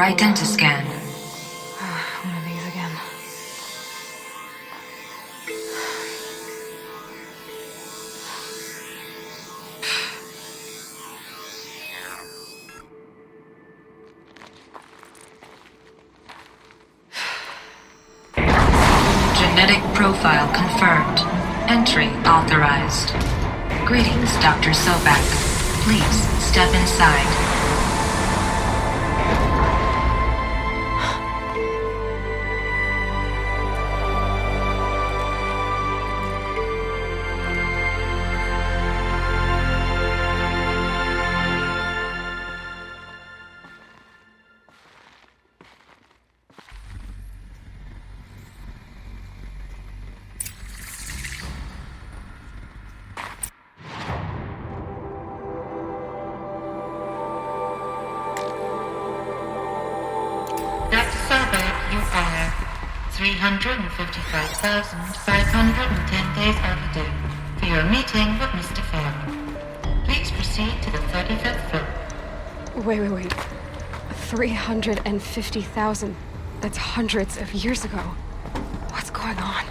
Identiscan. One of these again. Genetic profile confirmed. Entry authorized. Greetings, Dr. Sobek. Please step inside. Dr. Sobek, you are 355,510 days overdue for your meeting with Mr. Farmer. Please proceed to the 35th floor. Wait. 350,000. That's hundreds of years ago. What's going on?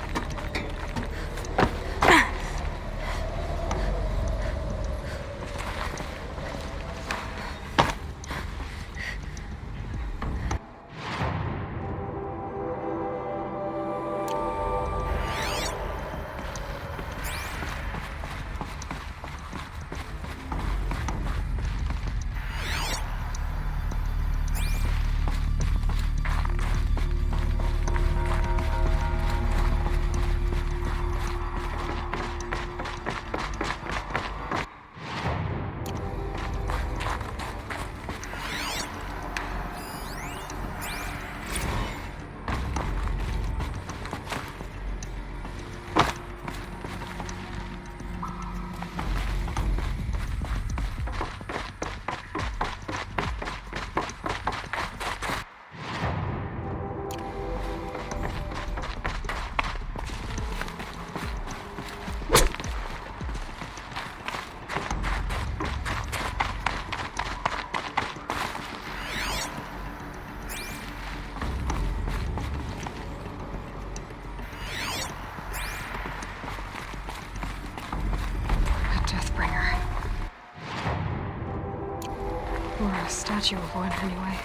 A statue of one, anyway.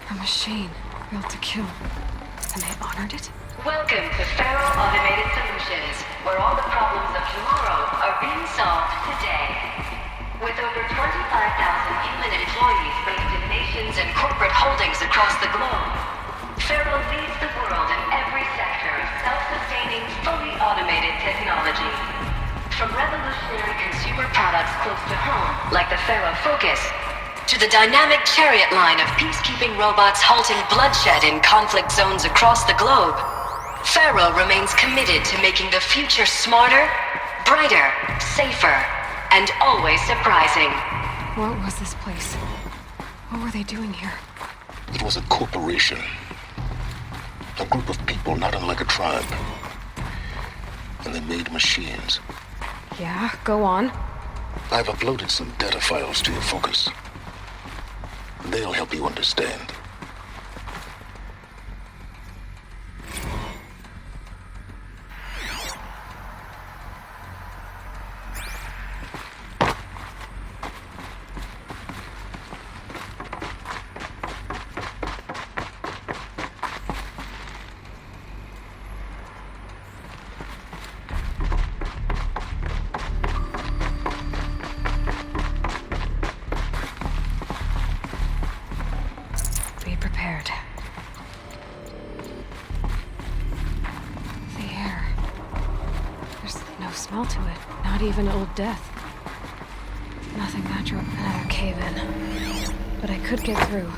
A machine built to kill. And they honored it? Welcome to Faro Automated Solutions, where all the problems of tomorrow are being solved today. With over 25,000 human employees based in nations and corporate holdings across the globe, Faro leads the world in every sector of self-sustaining, fully automated technology. From revolutionary consumer products close to home, like the Faro Focus, to the dynamic chariot line of peacekeeping robots halting bloodshed in conflict zones across the globe, Faro remains committed to making the future smarter, brighter, safer, and always surprising. What was this place? What were they doing here? It was a corporation. A group of people not unlike a tribe. And they made machines. Yeah, go on. I've uploaded some data files to your Focus. They'll help you understand. Smell to it. Not even Old Death. Nothing natural. Another cave-in. But I could get through.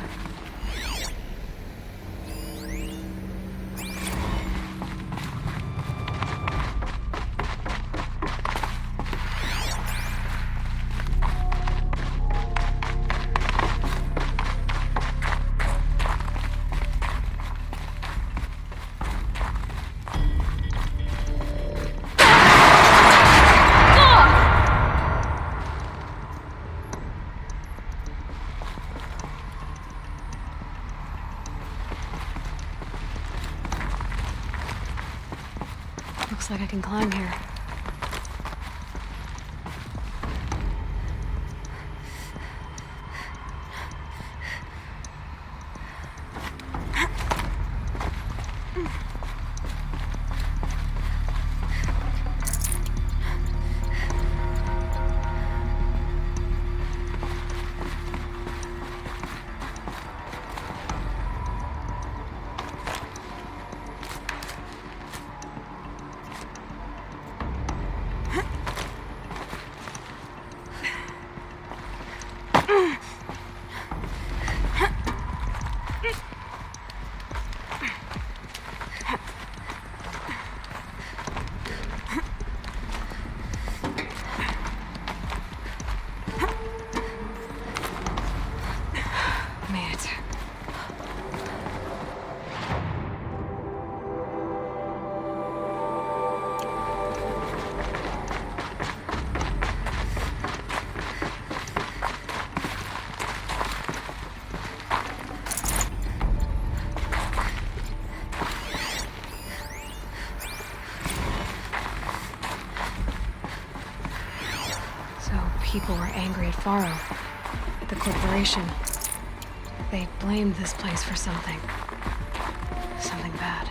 Looks like I can climb here. People were angry at Faro, at the corporation. They blamed this place for something. Something bad.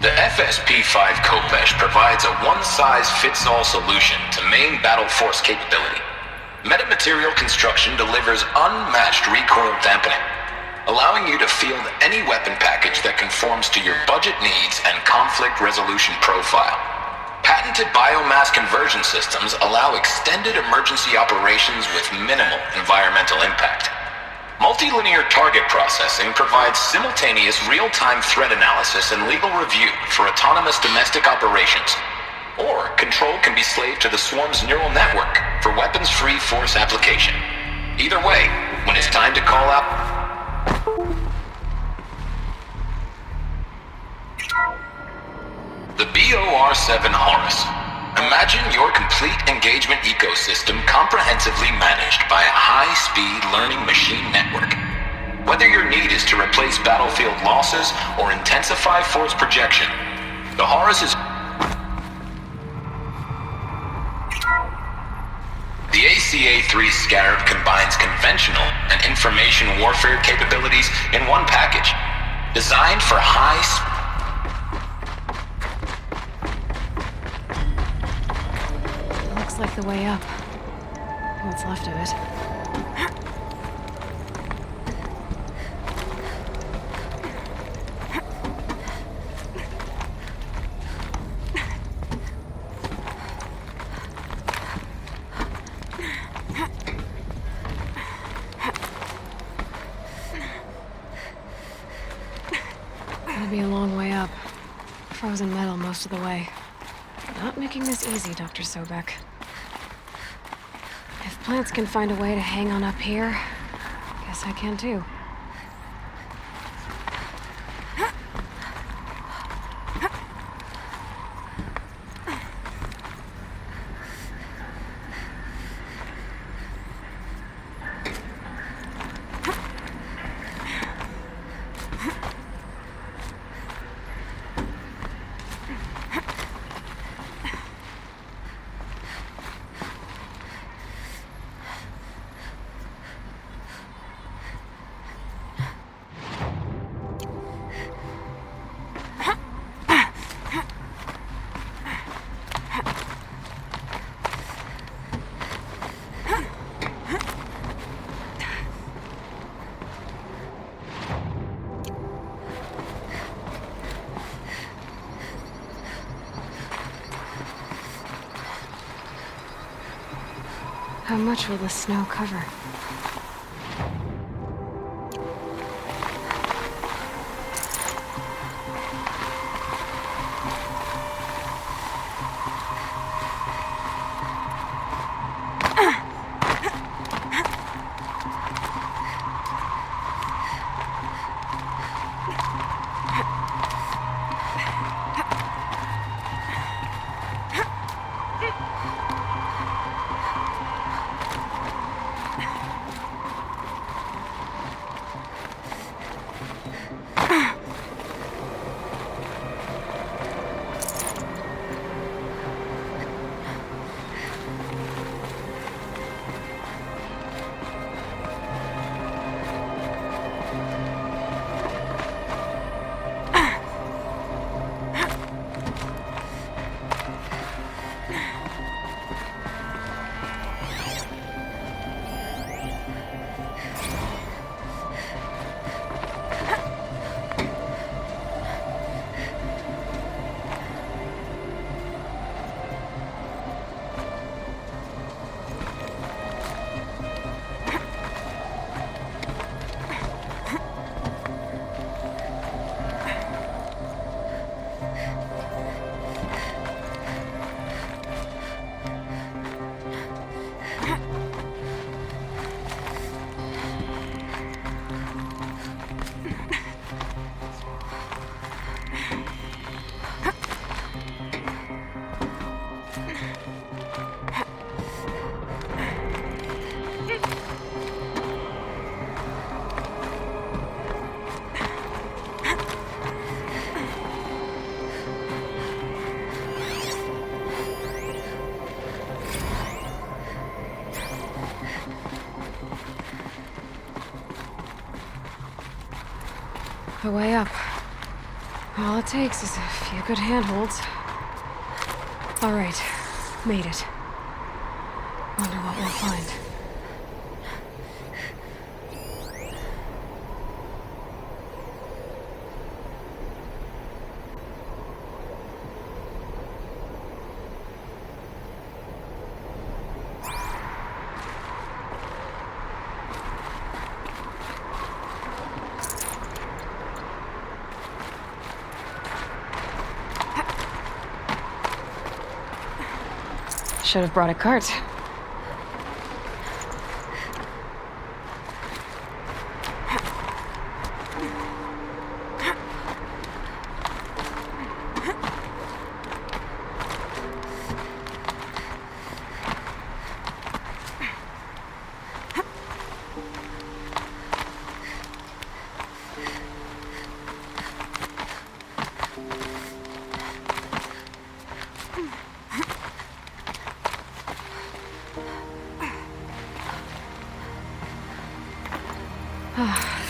The FSP-5 Kopesh provides a one-size-fits-all solution to main battle force capability. Metamaterial construction delivers unmatched recoil dampening, allowing you to field any weapon package that conforms to your budget needs and conflict resolution profile. Patented biomass conversion systems allow extended emergency operations with minimal environmental impact. Multilinear target processing provides simultaneous real-time threat analysis and legal review for autonomous domestic operations. Or control can be slaved to the swarm's neural network for weapons-free force application. Either way, when it's time to call out... The BOR-7 Horus. Imagine your complete engagement ecosystem comprehensively managed by a high-speed learning machine network. Whether your need is to replace battlefield losses or intensify force projection, the Horus is... The ACA-3 Scarab combines conventional and information warfare capabilities in one package, designed for high-speed... Looks like the way up. What's left of it. Gonna be a long way up. Frozen metal most of the way. Not making this easy, Dr. Sobek. If plants can find a way to hang on up here, guess I can too. How much will the snow cover? The way up. All it takes is a few good handholds. All right, made it. Wonder what we'll find. Should have brought a cart.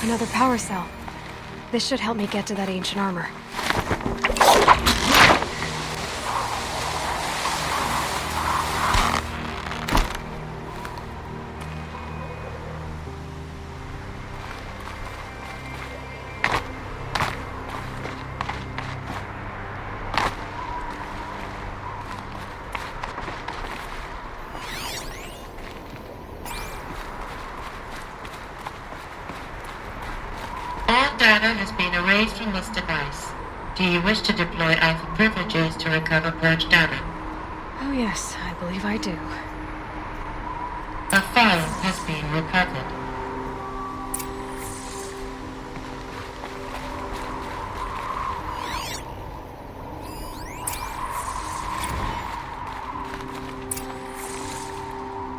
Another power cell. This should help me get to that ancient armor. All data has been erased from this device. Do you wish to deploy Alpha privileges to recover purged data? Oh yes, I believe I do. A file has been recovered.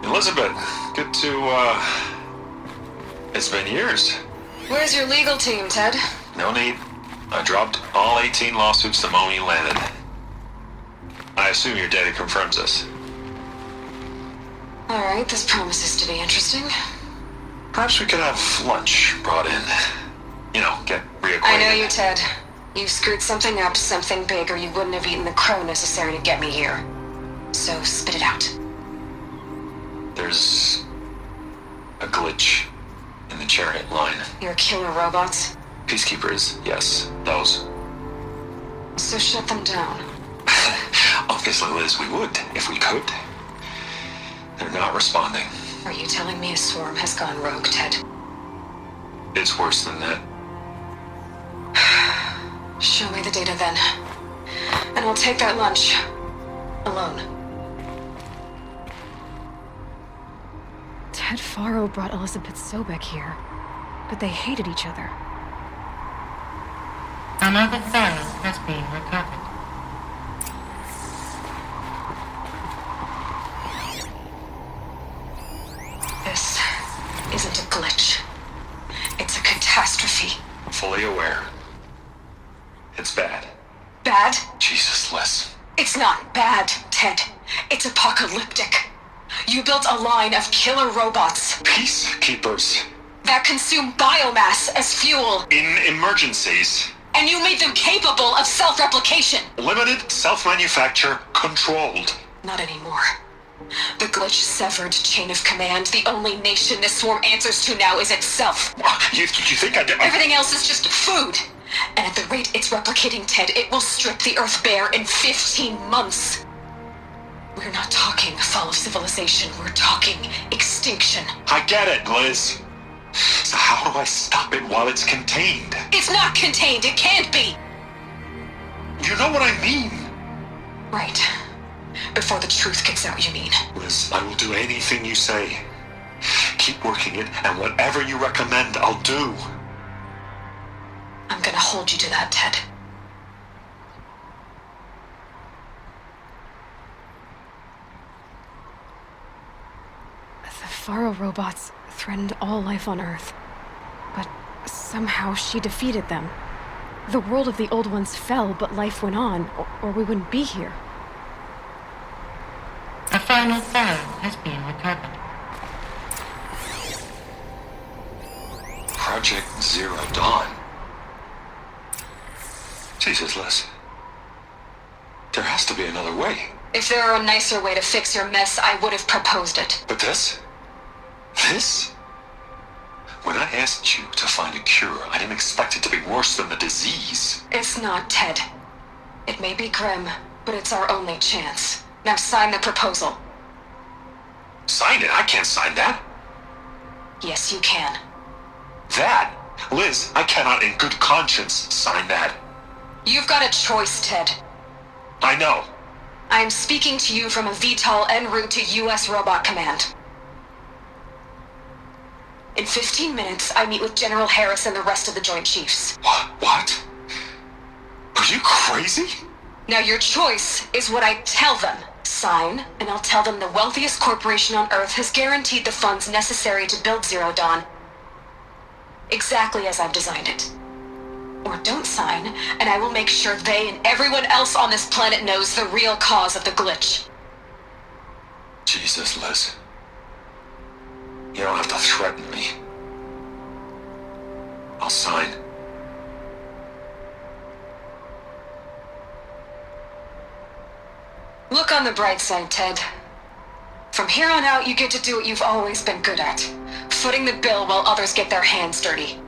Elizabeth, good to, it's been years. Where's your legal team, Ted? No need. I dropped all 18 lawsuits the moment you landed. I assume your data confirms this. Alright, this promises to be interesting. Perhaps we could have lunch brought in. You know, get reacquainted. I know you, Ted. You screwed something up, something big, or you wouldn't have eaten the crow necessary to get me here. So, spit it out. There's a glitch in the chariot line. You're killer robots? Peacekeepers, yes, those. So shut them down. Obviously, Liz, we would, if we could. They're not responding. Are you telling me a swarm has gone rogue, Ted? It's worse than that. Show me the data then. And I'll take that lunch. Alone. Ted Faro brought Elizabeth Sobek here, but they hated each other. Another file has been recovered. This isn't a glitch. It's a catastrophe. Fully aware. It's bad. Bad? Jesus, Liz. It's not bad, Ted. It's apocalyptic. You built a line of killer robots Peacekeepers. that consume biomass as fuel, In emergencies. and you made them capable of self-replication. Limited, self-manufacture, controlled. Not anymore. The glitch severed chain of command. The only nation this swarm answers to now is itself. You think I did? Everything else is just food. And at the rate it's replicating, Ted, it will strip the Earth bare in 15 months. We're not talking fall of civilization. We're talking extinction. I get it, Liz. So how do I stop it while it's contained? It's not contained. It can't be. You know what I mean? Right. Before the truth gets out, you mean? Liz, I will do anything you say. Keep working it, and whatever you recommend, I'll do. I'm gonna hold you to that, Ted. The Faro robots threatened all life on Earth. But somehow she defeated them. The world of the old ones fell, but life went on, or we wouldn't be here. A final file has been recovered. Project Zero Dawn. Jesus, Liz. There has to be another way. If there were a nicer way to fix your mess, I would have proposed it. But this? This? When I asked you to find a cure, I didn't expect it to be worse than the disease. It's not, Ted. It may be grim, but it's our only chance. Now sign the proposal. Sign it? I can't sign that. Yes, you can. That? Liz, I cannot in good conscience sign that. You've got a choice, Ted. I know. I'm speaking to you from a VTOL en route to U.S. Robot Command. In 15 minutes, I meet with General Harris and the rest of the Joint Chiefs. What? Are you crazy? Now your choice is what I tell them. Sign, and I'll tell them the wealthiest corporation on Earth has guaranteed the funds necessary to build Zero Dawn. Exactly as I've designed it. Or don't sign, and I will make sure they and everyone else on this planet knows the real cause of the glitch. Jesus, Liz. You don't have to threaten me. I'll sign. Look on the bright side, Ted. From here on out, you get to do what you've always been good at. Footing the bill while others get their hands dirty.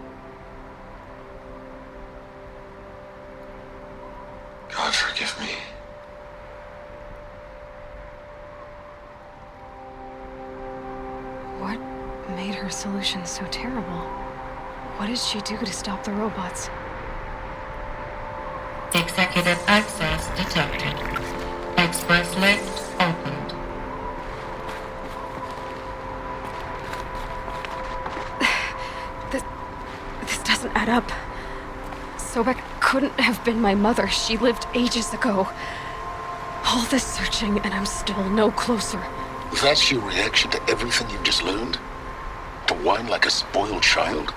God forgive me. What made her solution so terrible? What did she do to stop the robots? Executive access detected. Express lift opened. This doesn't add up. Sobek couldn't have been my mother. She lived ages ago. All this searching, and I'm still no closer. That's your reaction to everything you've just learned? To whine like a spoiled child?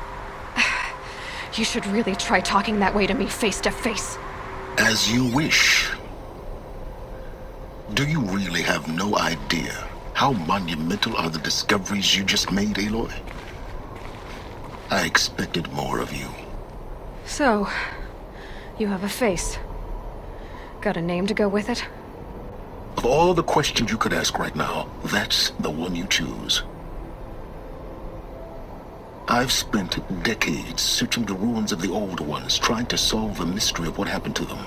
You should really try talking that way to me face to face. As you wish. Do you really have no idea how monumental are the discoveries you just made, Aloy? I expected more of you. So, you have a face. Got a name to go with it? Of all the questions you could ask right now, that's the one you choose. I've spent decades searching the ruins of the old ones, trying to solve the mystery of what happened to them.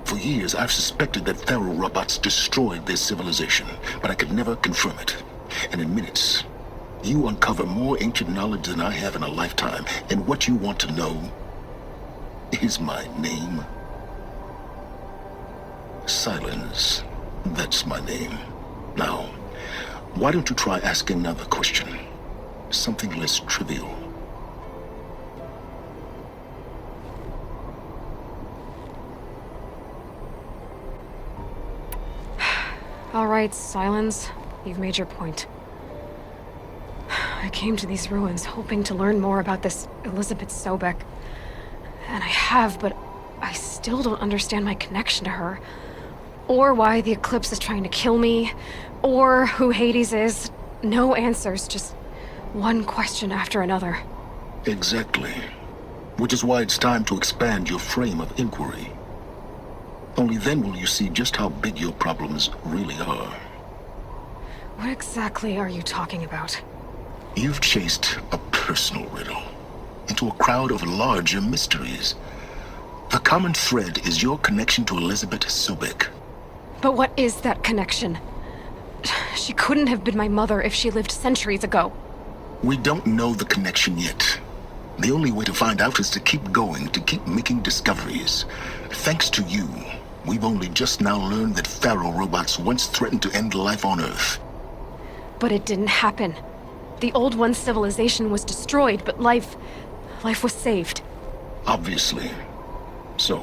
For years, I've suspected that Faro robots destroyed their civilization, but I could never confirm it. And in minutes, you uncover more ancient knowledge than I have in a lifetime, and what you want to know is my name. Silence. That's my name. Now, why don't you try asking another question? Something less trivial. All right, Silence. You've made your point. I came to these ruins hoping to learn more about this Elizabeth Sobek. And I have, but I still don't understand my connection to her. Or why the Eclipse is trying to kill me. Or who Hades is. No answers, just one question after another. Exactly. Which is why it's time to expand your frame of inquiry. Only then will you see just how big your problems really are. What exactly are you talking about? You've chased a personal riddle into a crowd of larger mysteries. The common thread is your connection to Elizabeth Sobek. But what is that connection? She couldn't have been my mother if she lived centuries ago. We don't know the connection yet. The only way to find out is to keep going, to keep making discoveries. Thanks to you, we've only just now learned that Pharaoh robots once threatened to end life on Earth. But it didn't happen. The Old One's civilization was destroyed, but life was saved. Obviously. So,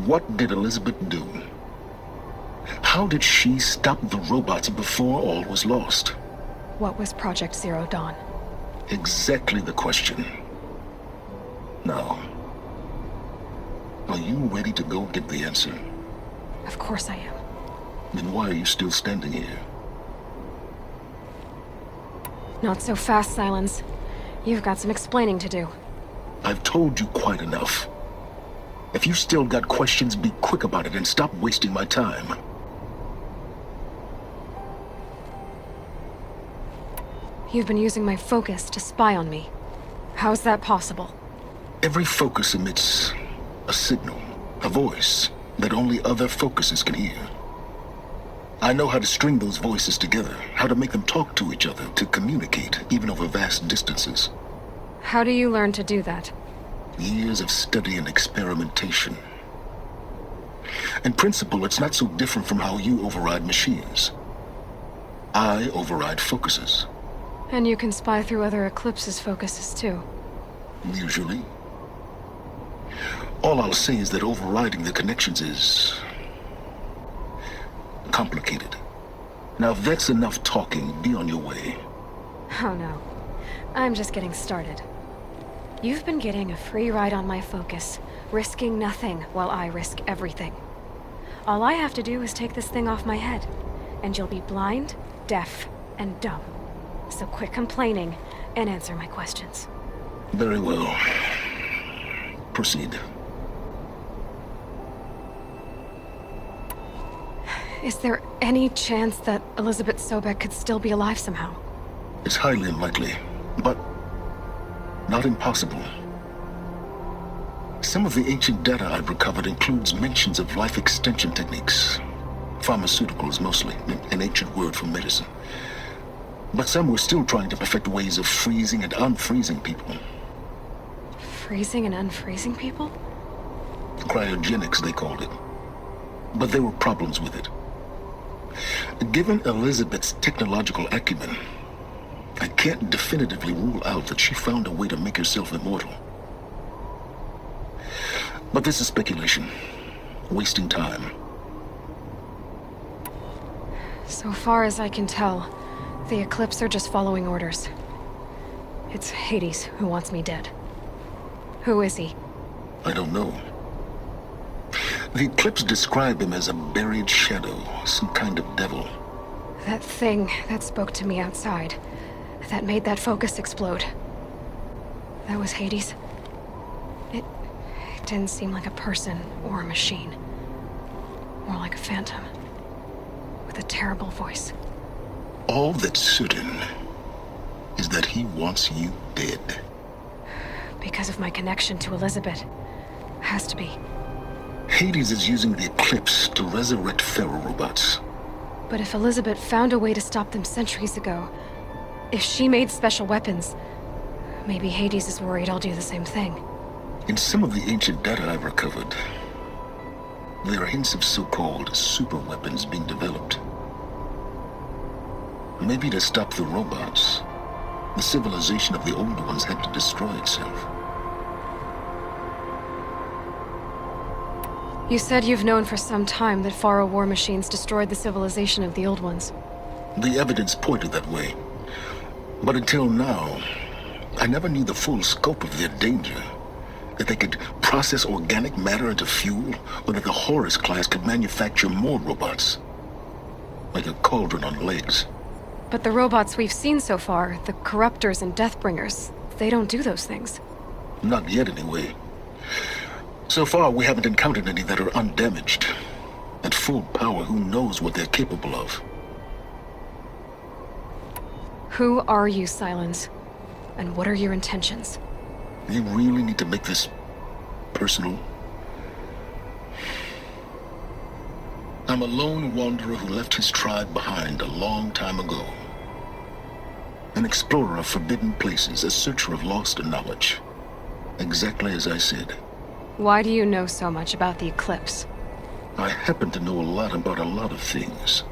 what did Elizabeth do? How did she stop the robots before all was lost? What was Project Zero Dawn? Exactly the question. Now, are you ready to go get the answer? Of course I am. Then why are you still standing here? Not so fast, Silence. You've got some explaining to do. I've told you quite enough. If you still got questions, be quick about it and stop wasting my time. You've been using my focus to spy on me. How's that possible? Every focus emits a signal, a voice, that only other focuses can hear. I know how to string those voices together, how to make them talk to each other, to communicate, even over vast distances. How do you learn to do that? Years of study and experimentation. In principle, it's not so different from how you override machines. I override focuses. And you can spy through other Eclipse's focuses, too. Usually. All I'll say is that overriding the connections is complicated. Now, if that's enough talking, be on your way. Oh no. I'm just getting started. You've been getting a free ride on my focus, risking nothing while I risk everything. All I have to do is take this thing off my head, and you'll be blind, deaf, and dumb. So quit complaining and answer my questions. Very well. Proceed. Is there any chance that Elizabeth Sobek could still be alive somehow? It's highly unlikely, but not impossible. Some of the ancient data I've recovered includes mentions of life extension techniques. Pharmaceuticals mostly, an ancient word for medicine. But some were still trying to perfect ways of freezing and unfreezing people. Freezing and unfreezing people? Cryogenics, they called it. But there were problems with it. Given Elizabeth's technological acumen, I can't definitively rule out that she found a way to make herself immortal. But this is speculation. Wasting time. So far as I can tell, the Eclipse are just following orders. It's Hades who wants me dead. Who is he? I don't know. The Eclipse describe him as a buried shadow, some kind of devil. That thing that spoke to me outside, that made that focus explode. That was Hades. It didn't seem like a person or a machine. More like a phantom. With a terrible voice. All that's certain is that he wants you dead. Because of my connection to Elizabeth. Has to be. Hades is using the Eclipse to resurrect Pharaoh robots. But if Elizabeth found a way to stop them centuries ago, if she made special weapons, maybe Hades is worried I'll do the same thing. In some of the ancient data I've recovered, there are hints of so-called super weapons being developed. Maybe to stop the robots, the civilization of the older ones had to destroy itself. You said you've known for some time that Pharaoh war machines destroyed the civilization of the old ones. The evidence pointed that way. But until now, I never knew the full scope of their danger. That they could process organic matter into fuel, or that the Horus class could manufacture more robots. Like a cauldron on legs. But the robots we've seen so far, the Corruptors and Deathbringers, they don't do those things. Not yet, anyway. So far, we haven't encountered any that are undamaged. At full power, who knows what they're capable of? Who are you, Silence? And what are your intentions? You really need to make this personal? I'm a lone wanderer who left his tribe behind a long time ago. An explorer of forbidden places, a searcher of lost knowledge. Exactly as I said. Why do you know so much about the Eclipse? I happen to know a lot about a lot of things.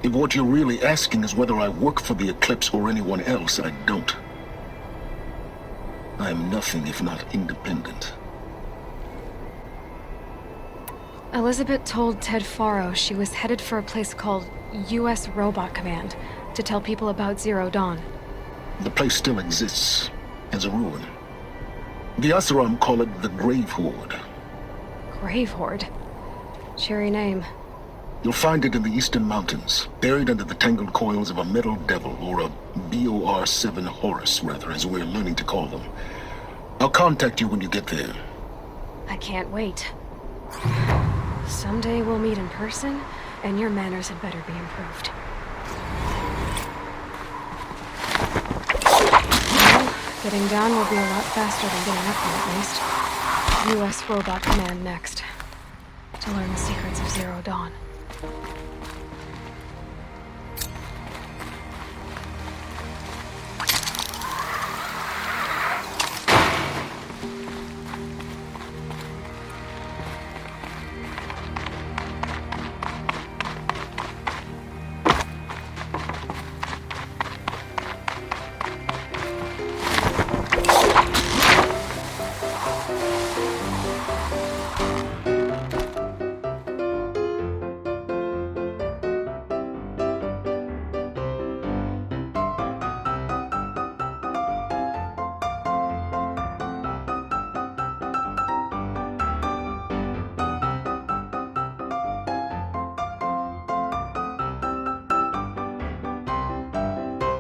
If what you're really asking is whether I work for the Eclipse or anyone else, I don't. I am nothing if not independent. Elizabeth told Ted Faro she was headed for a place called U.S. Robot Command to tell people about Zero Dawn. The place still exists, as a ruin. The Asaram call it the Grave Horde. Grave Horde? Cheery name. You'll find it in the Eastern Mountains, buried under the tangled coils of a metal devil, or a BOR-7 Horus, rather, as we're learning to call them. I'll contact you when you get there. I can't wait. Someday we'll meet in person, and your manners had better be improved. Well, getting down will be a lot faster than getting up there, at least. U.S. Robot Command next. To learn the secrets of Zero Dawn.